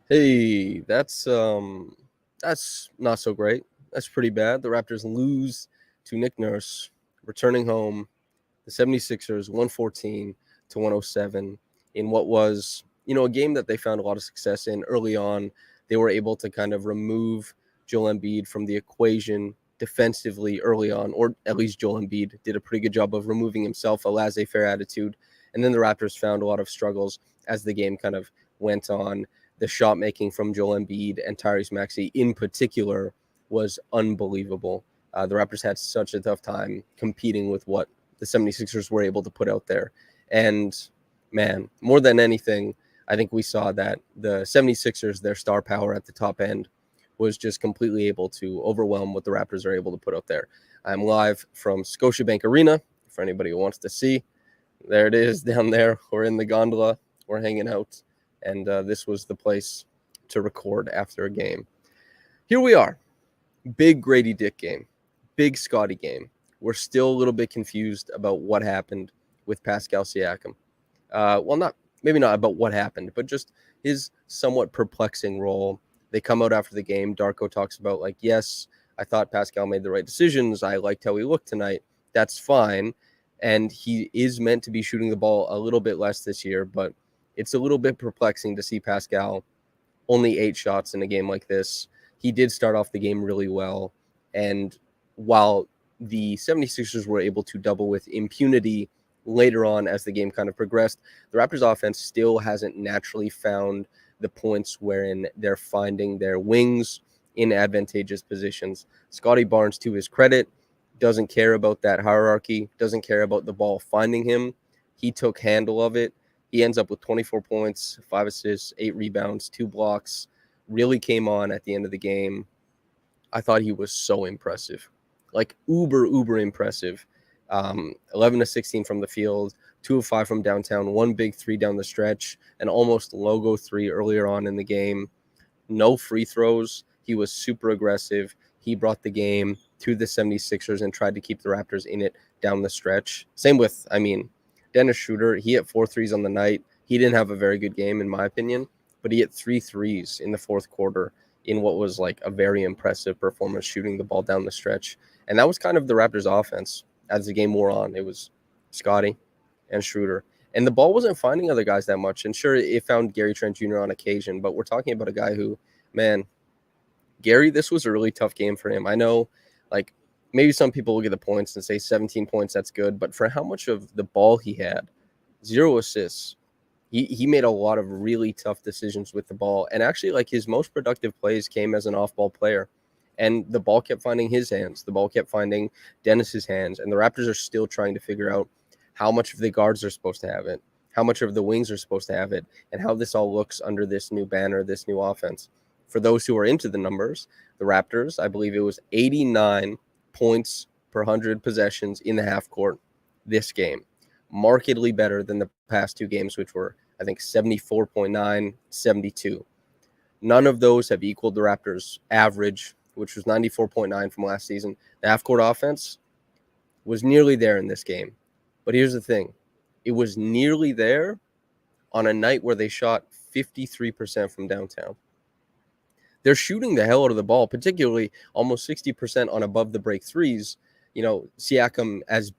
Hey, that's not so great. That's pretty bad. The Raptors lose to Nick Nurse, returning home. The 76ers 114 to 107 in what was, a game that they found a lot of success in early on. They were able to kind of remove Joel Embiid from the equation defensively early on, or at least Joel Embiid did a pretty good job of removing himself, a laissez-faire attitude. And then the Raptors found a lot of struggles as the game kind of went on. The shot making from Joel Embiid and Tyrese Maxey in particular was unbelievable. The Raptors had such a tough time competing with what the 76ers were able to put out there. And man, more than anything, I think we saw that the 76ers, their star power at the top end, was just completely able to overwhelm what the Raptors are able to put out there. I'm live from Scotiabank Arena for anybody who wants to see. There it is down there. We're in the gondola. We're hanging out. And this was the place to record after a game. Here we are. Big Grady Dick game. Big Scotty game. We're still a little bit confused about what happened with Pascal Siakam. Maybe not about what happened, but just his somewhat perplexing role. They come out after the game. Darko talks about, yes, I thought Pascal made the right decisions. I liked how he looked tonight. That's fine. And he is meant to be shooting the ball a little bit less this year, but it's a little bit perplexing to see Pascal only 8 shots in a game like this. He did start off the game really well. And while the 76ers were able to double with impunity later on as the game kind of progressed, the Raptors offense still hasn't naturally found the points wherein they're finding their wings in advantageous positions. Scotty Barnes, to his credit, doesn't care about that hierarchy, doesn't care about the ball finding him. He took handle of it. He ends up with 24 points, 5 assists, 8 rebounds, 2 blocks. Really came on at the end of the game. I thought he was so impressive. Uber impressive. 11 to 16 from the field, 2 of 5 from downtown, 1 big 3 down the stretch, an almost logo 3 earlier on in the game. No free throws. He was super aggressive. He brought the game to the 76ers and tried to keep the Raptors in it down the stretch. Same with, Dennis Schroeder. He hit 4 threes on the night. He didn't have a very good game, in my opinion, but he hit 3 threes in the fourth quarter in what was a very impressive performance, shooting the ball down the stretch. And that was kind of the Raptors' offense as the game wore on. It was Scotty and Schroeder. And the ball wasn't finding other guys that much. And sure, it found Gary Trent Jr. on occasion, but we're talking about a guy who, man, Gary, this was a really tough game for him. I know, maybe some people look at the points and say 17 points, that's good. But for how much of the ball he had, 0 assists, he made a lot of really tough decisions with the ball. And actually, his most productive plays came as an off-ball player. And the ball kept finding his hands. The ball kept finding Dennis's hands. And the Raptors are still trying to figure out how much of the guards are supposed to have it, how much of the wings are supposed to have it, and how this all looks under this new banner, this new offense. For those who are into the numbers, the Raptors, I believe it was 89 points per 100 possessions in the half court this game. Markedly better than the past 2 games, which were, I think, 74.9, 72. None of those have equaled the Raptors' average, which was 94.9 from last season. The half-court offense was nearly there in this game. But here's the thing. It was nearly there on a night where they shot 53% from downtown. They're shooting the hell out of the ball, particularly almost 60% on above the break threes. Siakam, as,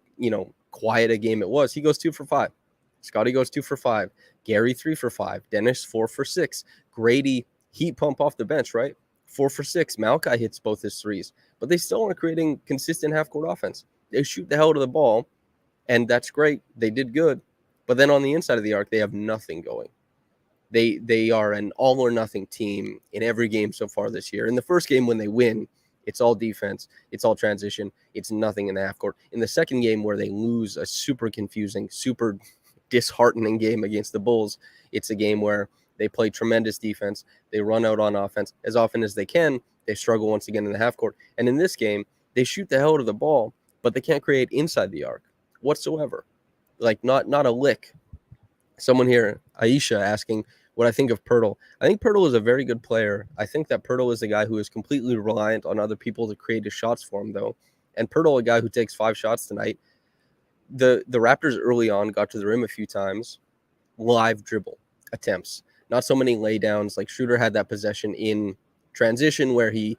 quiet a game it was, he goes 2 for 5. Scotty goes 2 for 5. Gary 3 for 5. Dennis 4 for 6. Grady, heat pump off the bench, right? 4 for 6. Malachi hits both his threes. But they still aren't creating consistent half-court offense. They shoot the hell out of the ball, and that's great. They did good. But then on the inside of the arc, they have nothing going. They are an all-or-nothing team in every game so far this year. In the first game when they win, it's all defense. It's all transition. It's nothing in the half court. In the second game where they lose a super confusing, super disheartening game against the Bulls, it's a game where they play tremendous defense. They run out on offense as often as they can. They struggle once again in the half court. And in this game, they shoot the hell out of the ball, but they can't create inside the arc whatsoever. Not a lick. Someone here, Aisha, asking what I think of Pirtle. I think Pirtle is a very good player. I think that Pirtle is a guy who is completely reliant on other people to create his shots for him, though. And Pirtle, a guy who takes 5 shots tonight. The Raptors early on got to the rim a few times, live dribble attempts. Not so many laydowns. Like Schroeder had that possession in transition where he,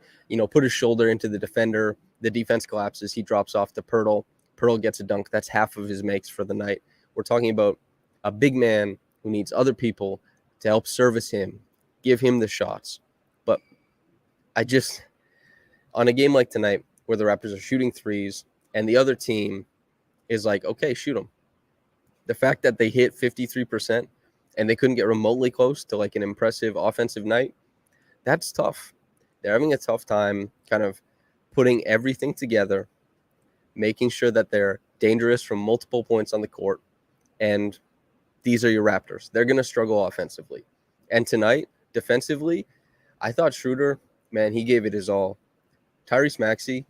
put his shoulder into the defender. The defense collapses. He drops off to Pirtle. Pirtle gets a dunk. That's half of his makes for the night. We're talking about a big man who needs other people to help service him, give him the shots. But on a game like tonight where the Raptors are shooting threes and the other team is like, okay, shoot them. The fact that they hit 53% and they couldn't get remotely close to like an impressive offensive night, that's tough. They're having a tough time kind of putting everything together, making sure that they're dangerous from multiple points on the court. And these are your Raptors. They're going to struggle offensively. And tonight, defensively, I thought Schroeder, man, he gave it his all. Tyrese Maxey,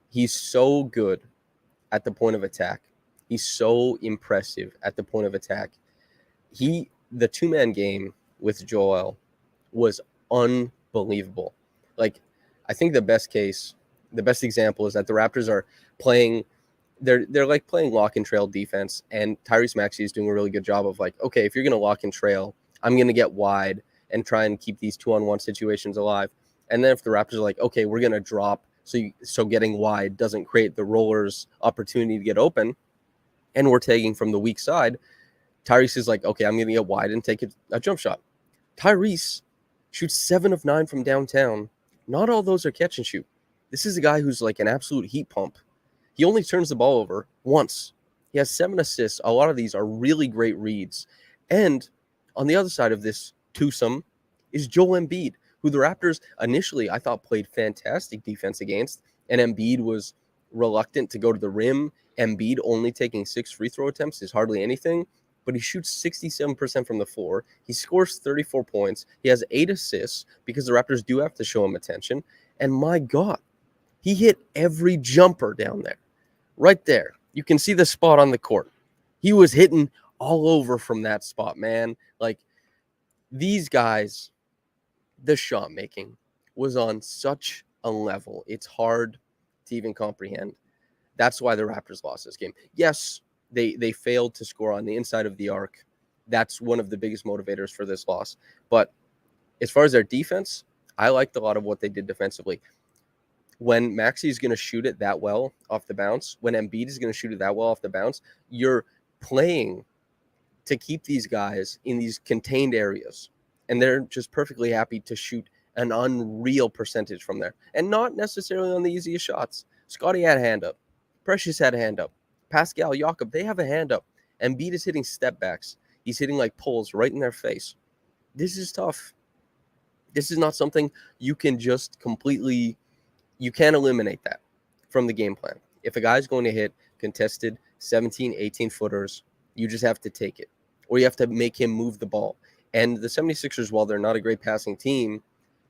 he's so good at the point of attack. He's so impressive at the point of attack. The two-man game with Joel was unbelievable. Like, I think the best example is that the Raptors are playing, they're like playing lock and trail defense, and Tyrese Maxey is doing a really good job of like, okay, if you're going to lock and trail, I'm going to get wide and try and keep these 2-on-1 situations alive. And then if the Raptors are like, okay, we're going to drop, so getting wide doesn't create the rollers' opportunity to get open, and we're taking from the weak side, Tyrese is like, okay, I'm going to get wide and take a jump shot. Tyrese shoots 7 of 9 from downtown. Not all those are catch and shoot. This is a guy who's like an absolute heat pump. He only turns the ball over once. He has 7 assists. A lot of these are really great reads. And on the other side of this twosome is Joel Embiid, who the Raptors initially I thought played fantastic defense against, and Embiid was reluctant to go to the rim. Embiid only taking 6 free throw attempts is hardly anything, but he shoots 67% from the floor. He scores 34 points. He has 8 assists because the Raptors do have to show him attention. And my God, he hit every jumper down there. Right there. You can see the spot on the court. He was hitting all over from that spot, man. Like, these guys, the shot making was on such a level. It's hard to even comprehend. That's why the Raptors lost this game. Yes, they failed to score on the inside of the arc. That's one of the biggest motivators for this loss. But as far as their defense, I liked a lot of what they did defensively. When Maxey is going to shoot it that well off the bounce, when Embiid is going to shoot it that well off the bounce, you're playing to keep these guys in these contained areas. And they're just perfectly happy to shoot an unreal percentage from there. And not necessarily on the easiest shots. Scotty had a hand up. Precious had a hand up. Pascal, Siakam, they have a hand up. Embiid is hitting step backs. He's hitting like pulls right in their face. This is tough. This is not something you can just completely, you can't eliminate that from the game plan. If a guy's going to hit contested 17, 18 footers, you just have to take it. Or you have to make him move the ball. And the 76ers, while they're not a great passing team,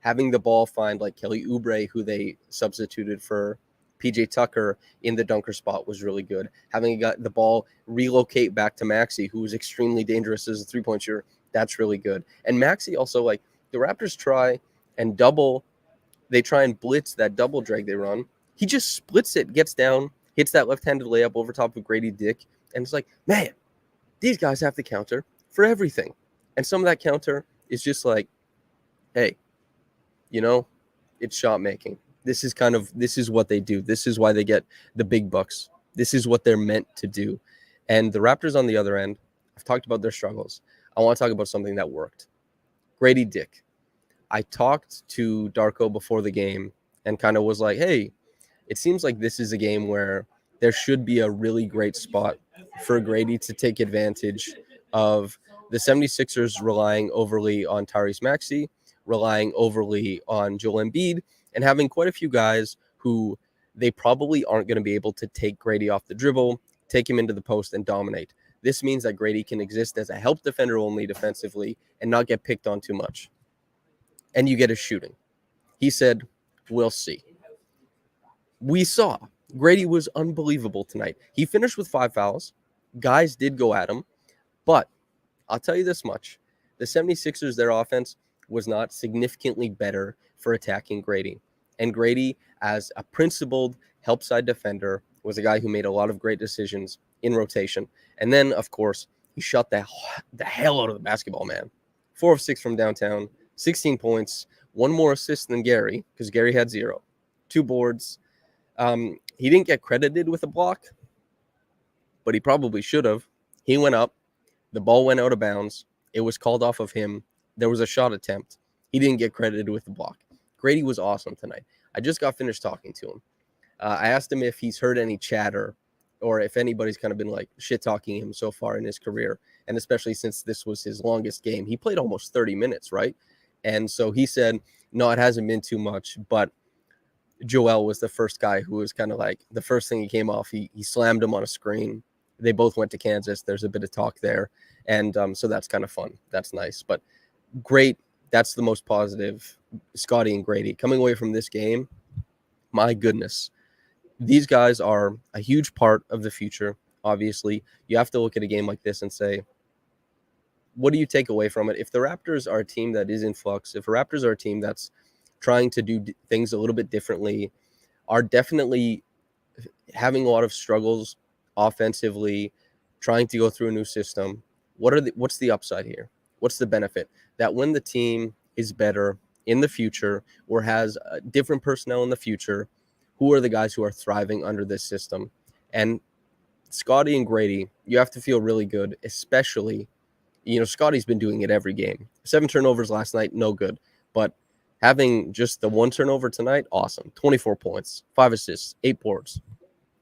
having the ball find like Kelly Oubre, who they substituted for PJ Tucker in the dunker spot, was really good. Having got the ball relocate back to Maxey, who was extremely dangerous as a three-point shooter, that's really good. And Maxey also, like, the Raptors try and blitz that double drag they run. He just splits it, gets down, hits that left-handed layup over top of Grady Dick, and it's like, man, these guys have to counter for everything. And some of that counter is just like, hey, it's shot making. This is what they do. This is why they get the big bucks. This is what they're meant to do. And the Raptors on the other end, I've talked about their struggles. I want to talk about something that worked. Grady Dick. I talked to Darko before the game and kind of was like, hey, it seems like this is a game where there should be a really great spot for Grady to take advantage of the 76ers relying overly on Tyrese Maxey, relying overly on Joel Embiid, and having quite a few guys who they probably aren't going to be able to take Grady off the dribble, take him into the post, and dominate. This means that Grady can exist as a help defender only defensively and not get picked on too much. And you get his shooting. He said, we'll see. We saw. Grady was unbelievable tonight. He finished with 5 fouls. Guys did go at him. But I'll tell you this much. The 76ers, their offense was not significantly better for attacking Grady. And Grady, as a principled help side defender, was a guy who made a lot of great decisions in rotation. And then, of course, he shot the hell out of the basketball, man. 4 of 6 from downtown, 16 points, one more assist than Gary, because Gary had 0, 2 boards. He didn't get credited with a block, but he probably should have. He went up, the ball went out of bounds, it was called off of him, there was a shot attempt. He didn't get credited with the block. Grady was awesome tonight. I just got finished talking to him. I asked him if he's heard any chatter or if anybody's kind of been like shit-talking him so far in his career, and especially since this was his longest game. He played almost 30 minutes, right? And so he said, no, it hasn't been too much, but Joel was the first guy who was kind of like the first thing he came off. He slammed him on a screen. They both went to Kansas. There's a bit of talk there. And so that's kind of fun. That's nice. But great. That's the most positive. Scotty and Grady coming away from this game. My goodness. These guys are a huge part of the future. Obviously, you have to look at a game like this and say, what do you take away from it? If the Raptors are a team that is in flux, if the Raptors are a team that's trying to do things a little bit differently, are definitely having a lot of struggles offensively, trying to go through a new system, what's the upside here? What's the benefit? That when the team is better in the future or has different personnel in the future, who are the guys who are thriving under this system? And Scotty and Grady, you have to feel really good, especially, Scotty's been doing it every game. 7 turnovers last night, no good. But having just the 1 turnover tonight, awesome. 24 points, 5 assists, 8 boards.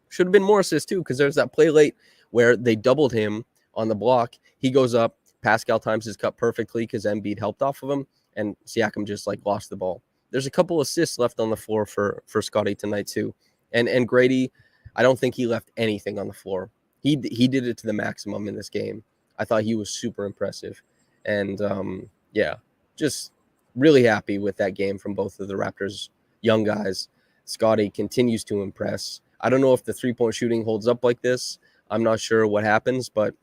Should have been more assists too, because there's that play late where they doubled him on the block. He goes up, Pascal times his cut perfectly because Embiid helped off of him, and Siakam just lost the ball. There's a couple assists left on the floor for Scotty tonight too. And Grady, I don't think he left anything on the floor. He did it to the maximum in this game. I thought he was super impressive. And just really happy with that game from both of the Raptors young guys. Scotty continues to impress. I don't know if the three-point shooting holds up like this. I'm not sure what happens, but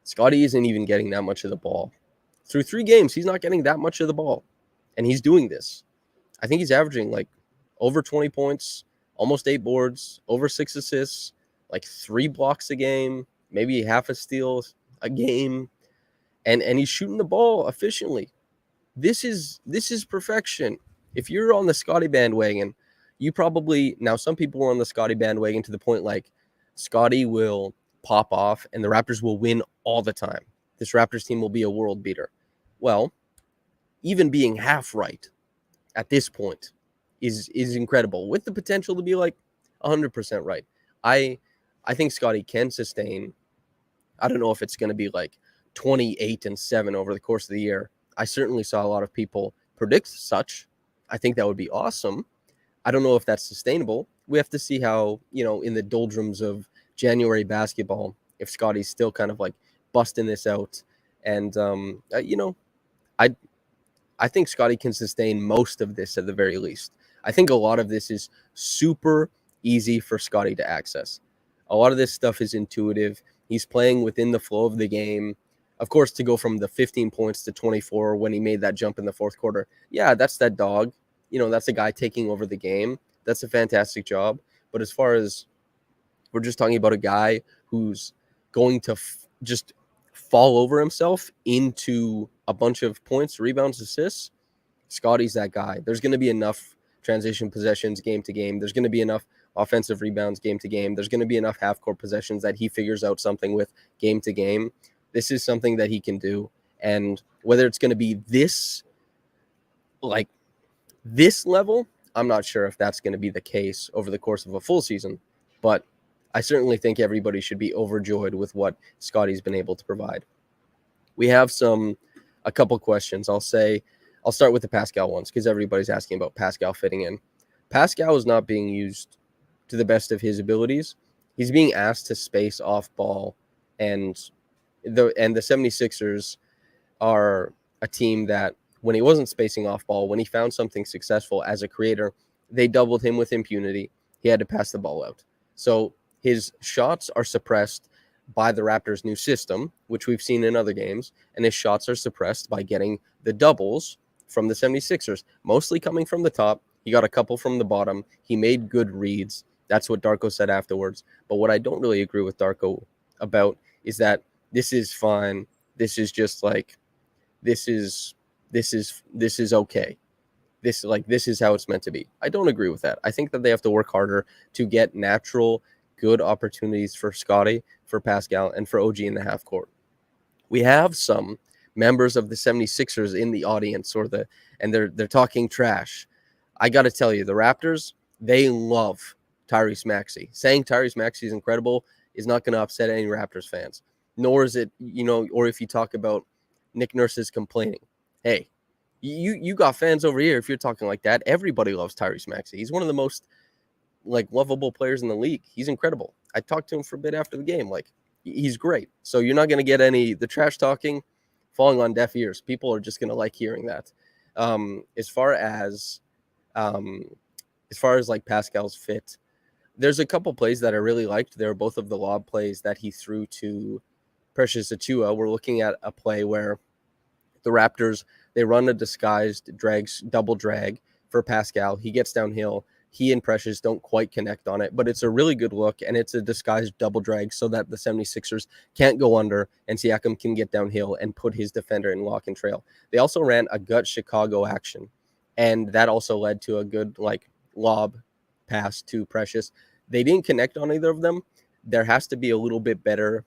Scotty isn't even getting that much of the ball. Through 3 games, he's not getting that much of the ball. And he's doing this. I think he's averaging over 20 points, almost 8 boards, over 6 assists, 3 blocks a game, maybe half a steal a game. And he's shooting the ball efficiently. This is perfection. If you're on the Scotty bandwagon, you probably, now some people were on the Scotty bandwagon to the point Scotty will pop off and the Raptors will win all the time. This Raptors team will be a world beater. Well, even being half right at this point is incredible, with the potential to be 100% right. I think Scotty can sustain. I don't know if it's going to be 28-7 over the course of the year. I certainly saw a lot of people predict such. I think that would be awesome. I don't know if that's sustainable. We have to see how, in the doldrums of January basketball, if Scotty's still kind of busting this out. And, I think Scotty can sustain most of this at the very least. I think a lot of this is super easy for Scotty to access. A lot of this stuff is intuitive. He's playing within the flow of the game. Of course, to go from the 15 points to 24 when he made that jump in the fourth quarter, yeah, that's that dog. That's a guy taking over the game. That's a fantastic job. But as far as we're just talking about a guy who's going to just fall over himself into a bunch of points, rebounds, assists, Scotty's that guy. There's going to be enough transition possessions game to game. There's going to be enough offensive rebounds game to game. There's going to be enough half-court possessions that he figures out something with game to game. This is something that he can do. And whether it's going to be this level, I'm not sure if that's going to be the case over the course of a full season. But I certainly think everybody should be overjoyed with what Scotty's been able to provide. We have a couple questions. I'll start with the Pascal ones because everybody's asking about Pascal fitting in. Pascal is not being used to the best of his abilities. He's being asked to space off ball, and the 76ers are a team that when he wasn't spacing off ball, when he found something successful as a creator, they doubled him with impunity. He had to pass the ball out. So his shots are suppressed by the Raptors' new system, which we've seen in other games, and his shots are suppressed by getting the doubles from the 76ers, mostly coming from the top. He got a couple from the bottom. He made good reads. That's what Darko said afterwards. But what I don't really agree with Darko about is that this is fine. This is just this is okay. This is how it's meant to be. I don't agree with that. I think that they have to work harder to get natural, good opportunities for Scotty, for Pascal, and for OG in the half court. We have some members of the 76ers in the audience and they're talking trash. I got to tell you, the Raptors, they love Tyrese Maxey. Saying Tyrese Maxey is incredible is not going to upset any Raptors fans. Nor is it, or if you talk about Nick Nurse's complaining. Hey, you got fans over here if you're talking like that. Everybody loves Tyrese Maxey. He's one of the most lovable players in the league. He's incredible. I talked to him for a bit after the game. He's great. So you're not going to get the trash talking falling on deaf ears. People are just going to like hearing that. As far as Pascal's fit, there's a couple plays that I really liked. They were both of the lob plays that he threw to Precious Achiuwa. We're looking at a play where the Raptors, they run a disguised double drag for Pascal. He gets downhill. He and Precious don't quite connect on it, but it's a really good look, and it's a disguised double drag so that the 76ers can't go under, and Siakam can get downhill and put his defender in lock and trail. They also ran a gut Chicago action, and that also led to a good lob pass to Precious. They didn't connect on either of them. There has to be a little bit better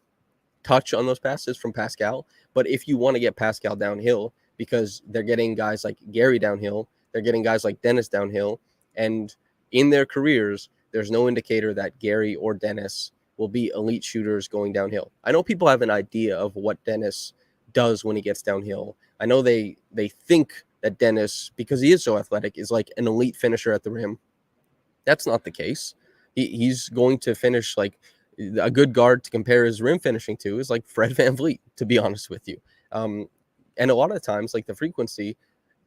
touch on those passes from Pascal, but if you want to get Pascal downhill, because they're getting guys like Gary downhill, they're getting guys like Dennis downhill, and in their careers, there's no indicator that Gary or Dennis will be elite shooters going downhill. I know people have an idea of what Dennis does when he gets downhill. I know they think that Dennis, because he is so athletic, is like an elite finisher at the rim. That's not the case. He's going to finish a good guard to compare his rim finishing to is like Fred VanVleet, to be honest with you. And a lot of times, the frequency,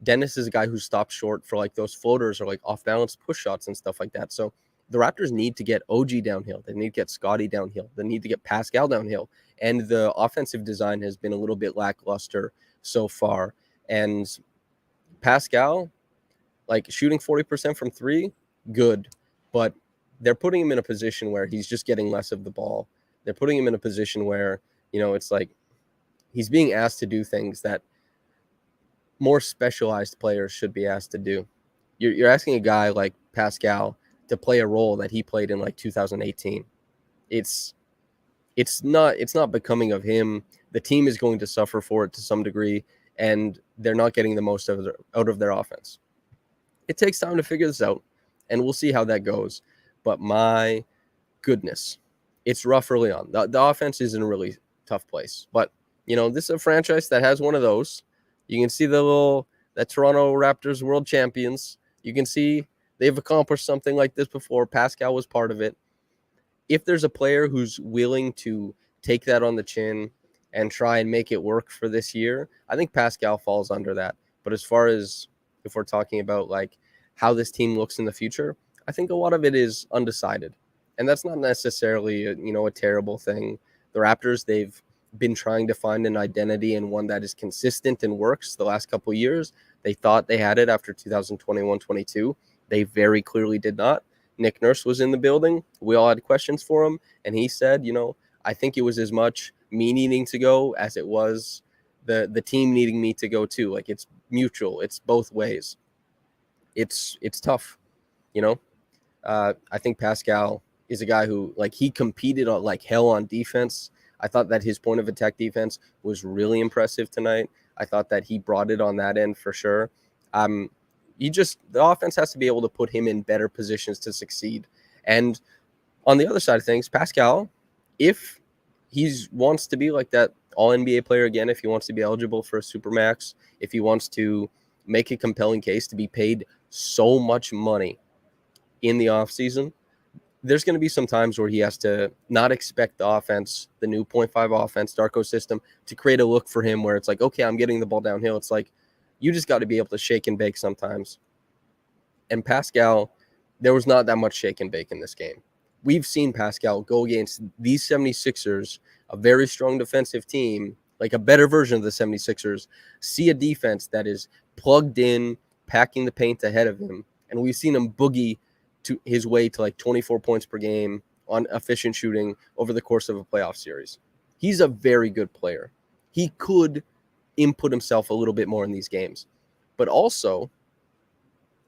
Dennis is a guy who stops short for those floaters or off balance push shots and stuff like that. So the Raptors need to get OG downhill. They need to get Scotty downhill. They need to get Pascal downhill. And the offensive design has been a little bit lackluster so far. And Pascal, shooting 40% from three, good. But they're putting him in a position where he's just getting less of the ball. They're putting him in a position where, it's he's being asked to do things that more specialized players should be asked to do. You're asking a guy like Pascal to play a role that he played in 2018. It's not becoming of him. The team is going to suffer for it to some degree, and they're not getting the most out of their offense. It takes time to figure this out, and we'll see how that goes. But my goodness, it's rough early on. The offense is in a really tough place. But, this is a franchise that has one of those. You can see the Toronto Raptors world champions. You can see they've accomplished something like this before. Pascal was part of it. If there's a player who's willing to take that on the chin and try and make it work for this year, I think Pascal falls under that. But as far as if we're talking about how this team looks in the future, I think a lot of it is undecided. And that's not necessarily a terrible thing. The Raptors, they've been trying to find an identity and one that is consistent and works the last couple of years. They thought they had it after 2021-22. They very clearly did not. Nick Nurse was in the building. We all had questions for him, and he said, I think it was as much me needing to go as it was the team needing me to go too. It's mutual. It's both ways. It's tough, I think Pascal is a guy who he competed on hell on defense. I thought that his point of attack defense was really impressive tonight. I thought that he brought it on that end for sure. The offense has to be able to put him in better positions to succeed. And on the other side of things, Pascal, if he wants to be that all-NBA player again, if he wants to be eligible for a Supermax, if he wants to make a compelling case to be paid so much money in the offseason, there's going to be some times where he has to not expect the offense, the new 0.5 offense, Darko system, to create a look for him where it's okay, I'm getting the ball downhill. It's you just got to be able to shake and bake sometimes. And Pascal, there was not that much shake and bake in this game. We've seen Pascal go against these 76ers, a very strong defensive team, a better version of the 76ers, see a defense that is plugged in, packing the paint ahead of him. And we've seen him boogie to his way to 24 points per game on efficient shooting over the course of a playoff series. He's a very good player. He could input himself a little bit more in these games. But also,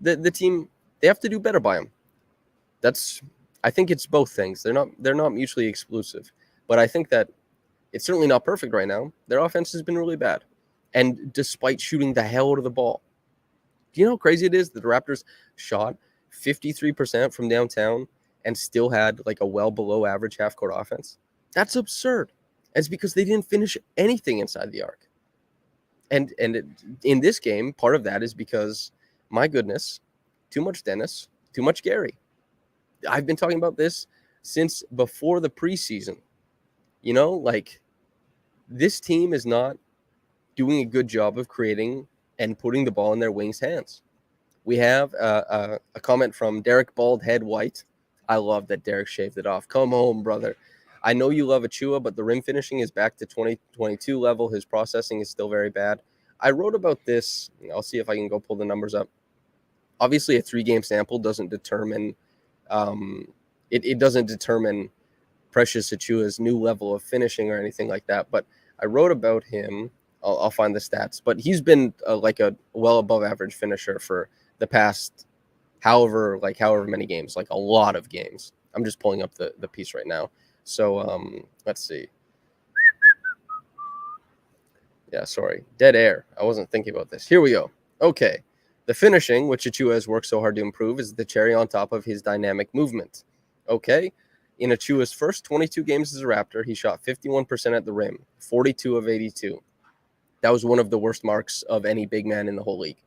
the team, they have to do better by him. I think it's both things. They're not mutually exclusive. But I think that it's certainly not perfect right now. Their offense has been really bad. And despite shooting the hell out of the ball, do you know how crazy it is that the Raptors shot 53% from downtown and still had like a well below average half court offense? That's absurd. It's because they didn't finish anything inside the arc. And in this game, part of that is because, my goodness, too much Dennis, too much Gary. I've been talking about this since before the preseason. Like, this team is not doing a good job of creating and putting the ball in their wings' hands. We have a comment from Derek Baldhead White. I love that Derek shaved it off. Come home, brother. I know you love Achiuwa, but the rim finishing is back to 2022 level. His processing is still very bad. I wrote about this. I'll see if I can go pull the numbers up. Obviously, a 3-game sample doesn't determine it doesn't determine Precious Achiuwa's new level of finishing or anything like that. But I wrote about him. I'll find the stats. But he's been like a well above average finisher for the past however many games, like a lot of games. I'm just pulling up the piece right now. So let's see. Yeah, sorry. Dead air. I wasn't thinking about this. Here we go. Okay. The finishing, which Achiuwa has worked so hard to improve, is the cherry on top of his dynamic movement. Okay. In Achiuwa's first 22 games as a Raptor, he shot 51% at the rim, 42 of 82. That was one of the worst marks of any big man in the whole league.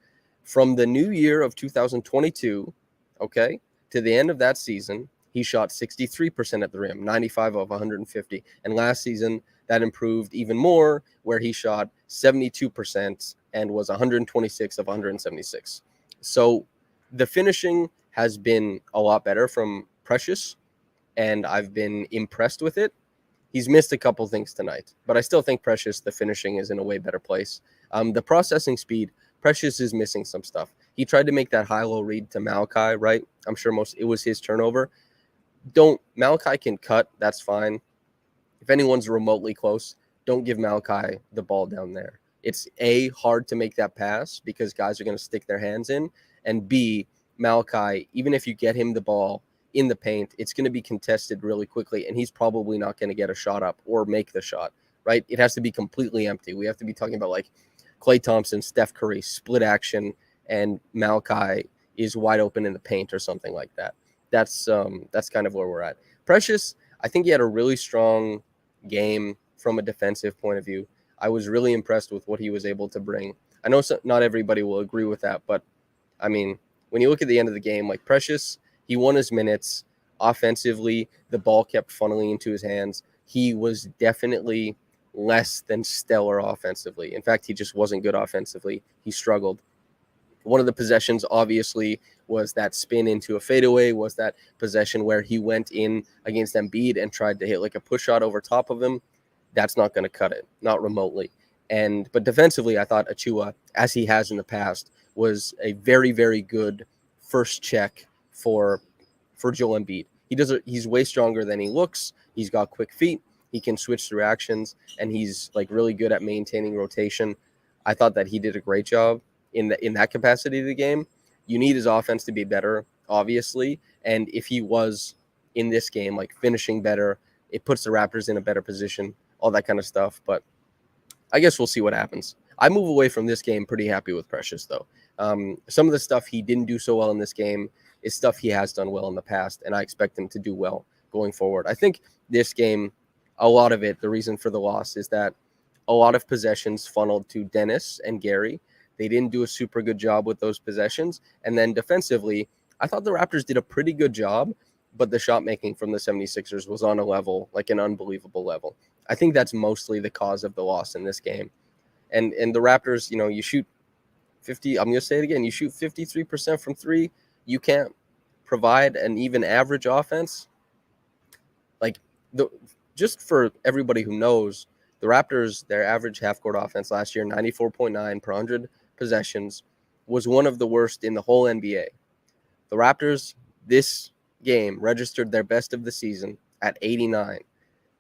From the new year of 2022, okay, to the end of that season, he shot 63% at the rim, 95 of 150. And last season, that improved even more, where he shot 72% and was 126 of 176. So the finishing has been a lot better from Precious, and I've been impressed with it. He's missed a couple things tonight, but I still think Precious, the finishing, is in a way better place. The processing speed, Precious is missing some stuff. He tried to make that high-low read to Malachi, right? I'm sure it was his turnover. Malachi can cut, that's fine. If anyone's remotely close, don't give Malachi the ball down there. It's A, hard to make that pass because guys are going to stick their hands in, and B, Malachi, even if you get him the ball in the paint, it's going to be contested really quickly, and he's probably not going to get a shot up or make the shot, right? It has to be completely empty. We have to be talking about like Klay Thompson, Steph Curry, split action, and Malachi is wide open in the paint or something like that. That's kind of where we're at. Precious, I think he had a really strong game from a defensive point of view. I was really impressed with what he was able to bring. I know not everybody will agree with that, but I mean, when you look at the end of the game, like Precious, he won his minutes. Offensively, the ball kept funneling into his hands. He was definitely less than stellar offensively. In fact, he just wasn't good offensively. He struggled. One of the possessions, obviously, was that spin into a fadeaway, was that possession where he went in against Embiid and tried to hit like a push shot over top of him. That's not going to cut it, not remotely. But defensively, I thought Achiuwa, as he has in the past, was a very, very good first check for Joel Embiid. He's way stronger than he looks. He's got quick feet. He can switch through actions, and he's like really good at maintaining rotation. I thought that he did a great job in that capacity of the game. You need his offense to be better, obviously, and if he was in this game like finishing better, it puts the Raptors in a better position, all that kind of stuff. But I guess we'll see what happens. I move away from this game pretty happy with Precious, though. Some of the stuff he didn't do so well in this game is stuff he has done well in the past, and I expect him to do well going forward. I think this game, a lot of it, the reason for the loss is that a lot of possessions funneled to Dennis and Gary. They didn't do a super good job with those possessions. And then defensively, I thought the Raptors did a pretty good job, but the shot making from the 76ers was on a level, like an unbelievable level. I think that's mostly the cause of the loss in this game. And the Raptors, you shoot 50, I'm going to say it again, you shoot 53% from three. You can't provide an even average offense. Like, just for everybody who knows, the Raptors, their average half-court offense last year, 94.9 per 100 possessions, was one of the worst in the whole NBA. The Raptors, this game, registered their best of the season at 89.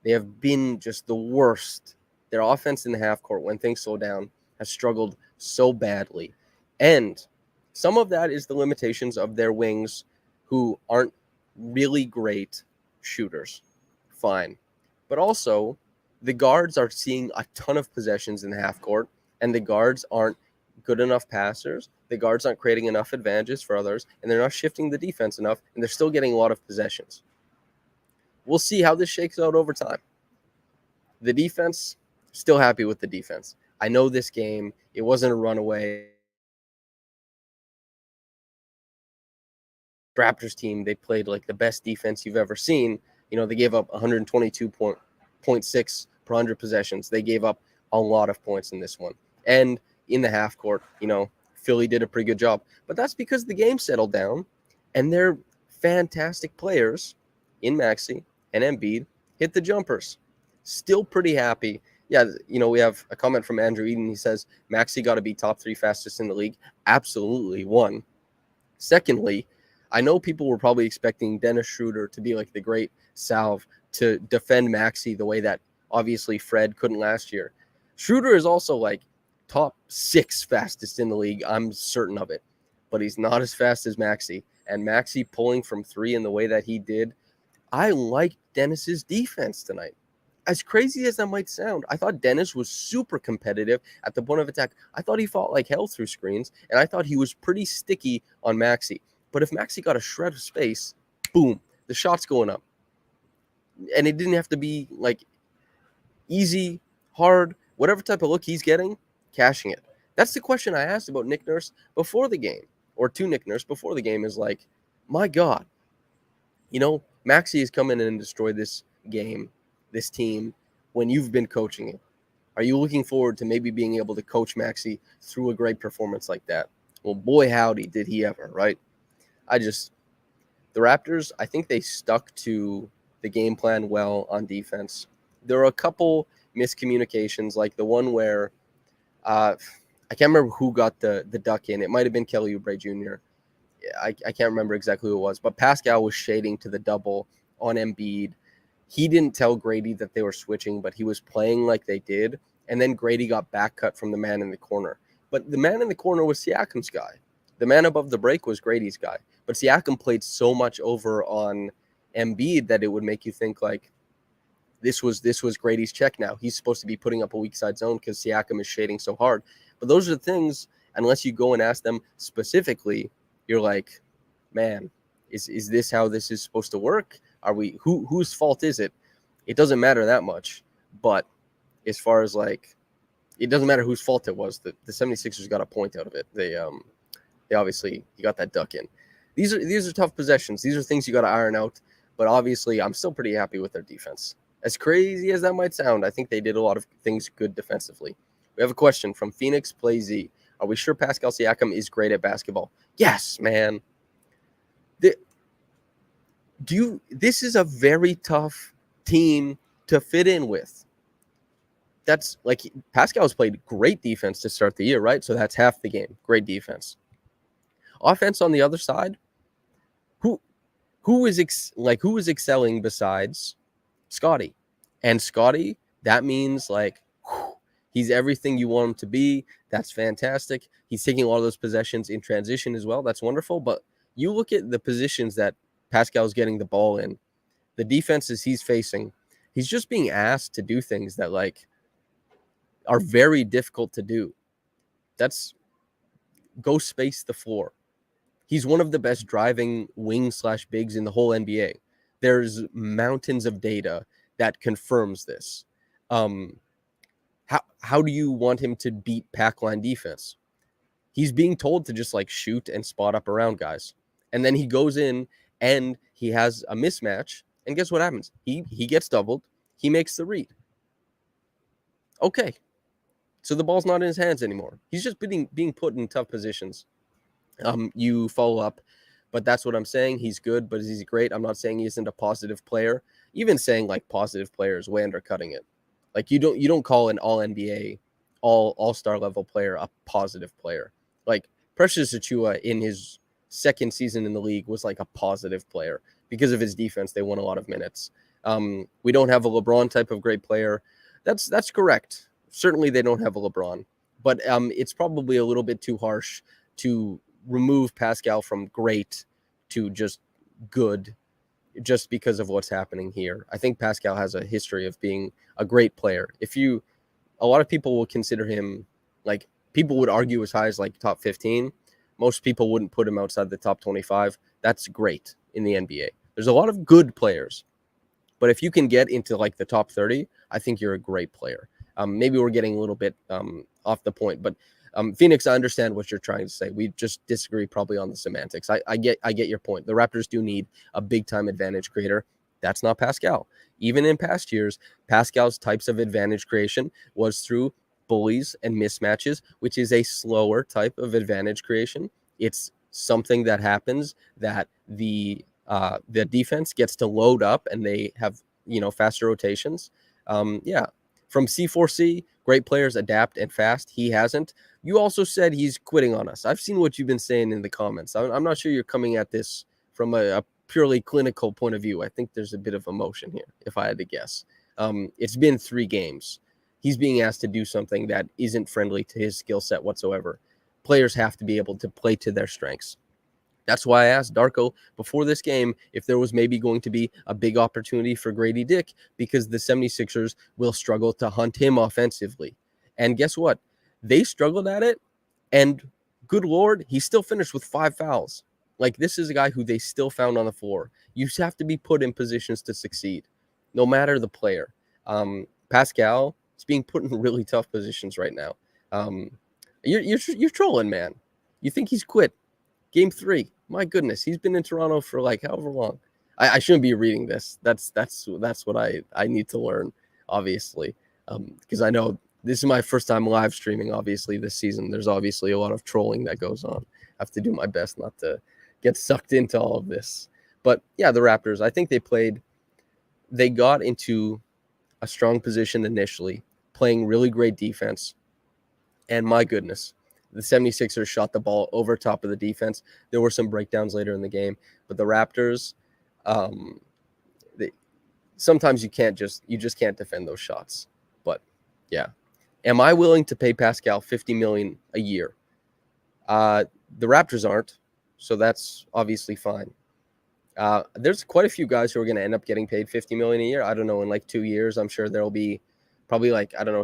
They have been just the worst. Their offense in the half-court, when things slow down, has struggled so badly. And some of that is the limitations of their wings who aren't really great shooters. Fine. But also, the guards are seeing a ton of possessions in the half court, and the guards aren't good enough passers. The guards aren't creating enough advantages for others, and they're not shifting the defense enough, and they're still getting a lot of possessions. We'll see how this shakes out over time. The defense, still happy with the defense. I know this game, it wasn't a runaway. Raptors team, they played like the best defense you've ever seen. You know, they gave up 122.6 per 100 possessions. They gave up a lot of points in this one. And in the half court, you know, Philly did a pretty good job. But that's because the game settled down and they're fantastic players in Maxey and Embiid hit the jumpers. Still pretty happy. Yeah, you know, we have a comment from Andrew Eden. He says, Maxey got to be top 3 fastest in the league. Absolutely, one. Secondly, I know people were probably expecting Dennis Schroeder to be like the great salve to defend Maxey the way that obviously Fred couldn't last year. Schroeder is also like top 6 fastest in the league. I'm certain of it, but he's not as fast as Maxey. And Maxey pulling from 3 in the way that he did, I like Dennis's defense tonight. As crazy as that might sound, I thought Dennis was super competitive at the point of attack. I thought he fought like hell through screens, and I thought he was pretty sticky on Maxey. But if Maxey got a shred of space, boom, the shot's going up. And it didn't have to be like easy, hard, whatever type of look he's getting, cashing it. That's the question I asked about Nick Nurse before the game, or to Nick Nurse before the game, is like, my God, you know, Maxey has come in and destroyed this game, this team, when you've been coaching it. Are you looking forward to maybe being able to coach Maxey through a great performance like that? Well, boy, howdy, did he ever, right? The Raptors, I think they stuck to the game plan well on defense. There are a couple miscommunications, like the one where I can't remember who got the duck in. It might have been Kelly Oubre Jr. I can't remember exactly who it was, but Pascal was shading to the double on Embiid. He didn't tell Grady that they were switching, but he was playing like they did, and then Grady got back cut from the man in the corner. But the man in the corner was Siakam's guy. The man above the break was Grady's guy. But Siakam played so much over on Embiid that it would make you think like this was Grady's check now. He's supposed to be putting up a weak side zone because Siakam is shading so hard. But those are the things, unless you go and ask them specifically, you're like, man, is this how this is supposed to work? Are we whose fault is it? It doesn't matter that much. But as far as like, it doesn't matter whose fault it was. The 76ers got a point out of it. They obviously, you got that duck in. These are tough possessions. These are things you got to iron out. But obviously, I'm still pretty happy with their defense. As crazy as that might sound, I think they did a lot of things good defensively. We have a question from Phoenix Play Z. Are we sure Pascal Siakam is great at basketball? Yes, man. This is a very tough team to fit in with. That's like Pascal's played great defense to start the year, right? So that's half the game. Great defense. Offense on the other side, who is excelling besides Scotty? And Scotty, that means like he's everything you want him to be. That's fantastic. He's taking a lot of those possessions in transition as well. That's wonderful. But you look at the positions that Pascal's getting the ball in, the defenses he's facing, he's just being asked to do things that like are very difficult to do. That's go space the floor. He's one of the best driving wing/bigs in the whole NBA. There's mountains of data that confirms this. How do you want him to beat pack line defense? He's being told to just like shoot and spot up around guys. And then he goes in and he has a mismatch. And guess what happens? He gets doubled. He makes the read. Okay. So the ball's not in his hands anymore. He's just being put in tough positions. You follow up, but that's what I'm saying. He's good, but is he great? I'm not saying he isn't a positive player. Even saying like positive player is way undercutting it. Like you don't call an all NBA, all-star level player a positive player. Like Precious Achiuwa in his second season in the league was like a positive player because of his defense. They won a lot of minutes. We don't have a LeBron type of great player. That's correct. Certainly they don't have a LeBron, but it's probably a little bit too harsh to remove Pascal from great to just good just because of what's happening here. I think Pascal has a history of being a great player. A lot of people will consider him, like, people would argue as high as like top 15. Most people wouldn't put him outside the top 25. That's great in the NBA. There's a lot of good players, but if you can get into like the top 30, I think you're a great player. Maybe we're getting a little bit off the point, but Phoenix, I understand what you're trying to say. We just disagree probably on the semantics. I get your point. The Raptors do need a big time advantage creator. That's not Pascal. Even in past years, Pascal's types of advantage creation was through bullies and mismatches, which is a slower type of advantage creation. It's something that happens that the defense gets to load up and they have, faster rotations. From C4C, great players adapt and fast. He hasn't. You also said he's quitting on us. I've seen what you've been saying in the comments. I'm not sure you're coming at this from a purely clinical point of view. I think there's a bit of emotion here, if I had to guess. It's been 3 games. He's being asked to do something that isn't friendly to his skill set whatsoever. Players have to be able to play to their strengths. That's why I asked Darko before this game if there was maybe going to be a big opportunity for Grady Dick, because the 76ers will struggle to hunt him offensively. And guess what? They struggled at it, and good Lord, he still finished with 5 fouls. Like, this is a guy who they still found on the floor. You have to be put in positions to succeed, no matter the player. Pascal is being put in really tough positions right now. You're trolling, man. You think he's quit? Game 3. My goodness, he's been in Toronto for like however long. I shouldn't be reading this. That's what I need to learn, obviously, because I know this is my first time live streaming. Obviously, this season, there's obviously a lot of trolling that goes on. I have to do my best not to get sucked into all of this. But yeah, the Raptors, I think they got into a strong position initially, playing really great defense, and my goodness, the 76ers shot the ball over top of the defense. There were some breakdowns later in the game, but the Raptors, sometimes you just can't defend those shots. But yeah, am I willing to pay Pascal $50 million a year? The Raptors aren't, so that's obviously fine. There's quite a few guys who are going to end up getting paid $50 million a year. I don't know, in like 2 years, I'm sure there'll be probably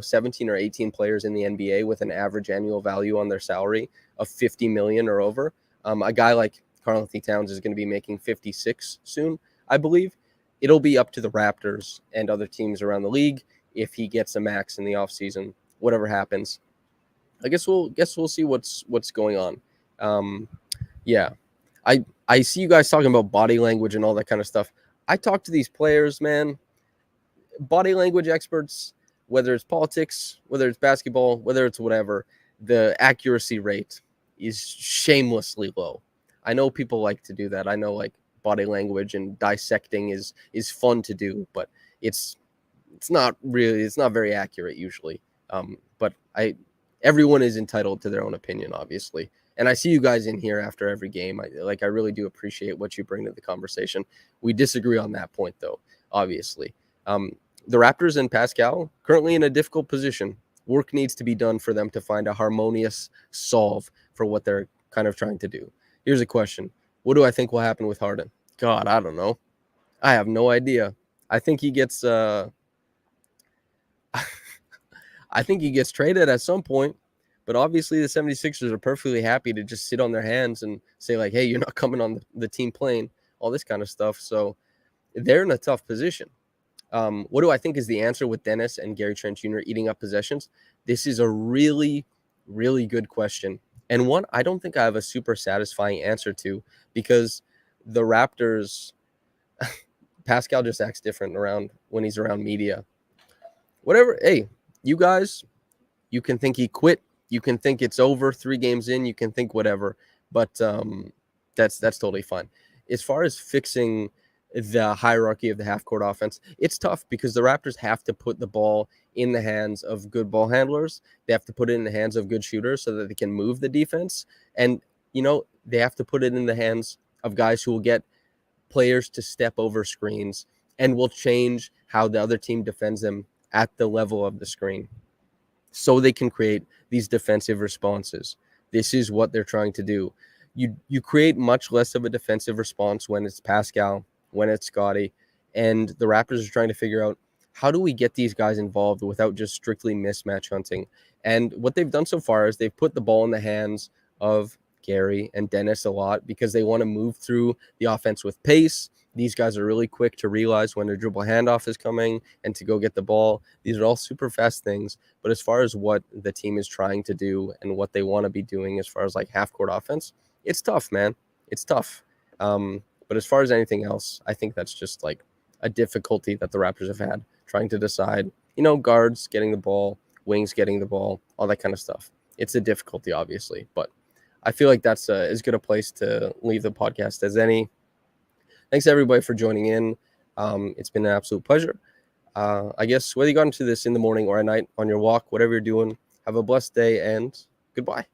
17 or 18 players in the NBA with an average annual value on their salary of $50 million or over. A guy like Karl-Anthony Towns is going to be making 56 soon, I believe. It'll be up to the Raptors and other teams around the league if he gets a max in the offseason, whatever happens. I guess we'll see what's going on. I see you guys talking about body language and all that kind of stuff. I talk to these players, man. Body language experts, whether it's politics, whether it's basketball, whether it's whatever, the accuracy rate is shamelessly low. I know people like to do that. I know, like, body language and dissecting is fun to do, but it's not very accurate usually. But everyone is entitled to their own opinion, obviously. And I see you guys in here after every game. I really do appreciate what you bring to the conversation. We disagree on that point, though, obviously. The Raptors and Pascal currently in a difficult position. Work needs to be done for them to find a harmonious solve for what they're kind of trying to do. Here's a question. What do I think will happen with Harden? God, I don't know. I have no idea. I think he gets I think he gets traded at some point, but obviously the 76ers are perfectly happy to just sit on their hands and say, like, hey, you're not coming on the team plane, all this kind of stuff. So they're in a tough position. What do I think is the answer with Dennis and Gary Trent Jr. eating up possessions? This is a really, really good question, and one I don't think I have a super satisfying answer to, because the Raptors, Pascal just acts different when he's around media. Whatever. Hey, you guys, you can think he quit. You can think it's over 3 games in. You can think whatever, but that's totally fine. As far as fixing the hierarchy of the half-court offense, it's tough because the Raptors have to put the ball in the hands of good ball handlers. They have to put it in the hands of good shooters so that they can move the defense. And, they have to put it in the hands of guys who will get players to step over screens and will change how the other team defends them at the level of the screen. so they can create these defensive responses. This is what they're trying to do. You create much less of a defensive response when it's Pascal, when it's Scotty, and the Raptors are trying to figure out, how do we get these guys involved without just strictly mismatch hunting? And what they've done so far is they've put the ball in the hands of Gary and Dennis a lot because they want to move through the offense with pace. These guys are really quick to realize when a dribble handoff is coming and to go get the ball. These are all super fast things. But as far as what the team is trying to do and what they want to be doing as far as like half-court offense, it's tough, man. It's tough. But as far as anything else, I think that's just like a difficulty that the Raptors have had trying to decide, guards getting the ball, wings getting the ball, all that kind of stuff. It's a difficulty, obviously, but I feel like that's as good a place to leave the podcast as any. Thanks, everybody, for joining in. It's been an absolute pleasure. I guess whether you got into this in the morning or at night, on your walk, whatever you're doing, have a blessed day and goodbye.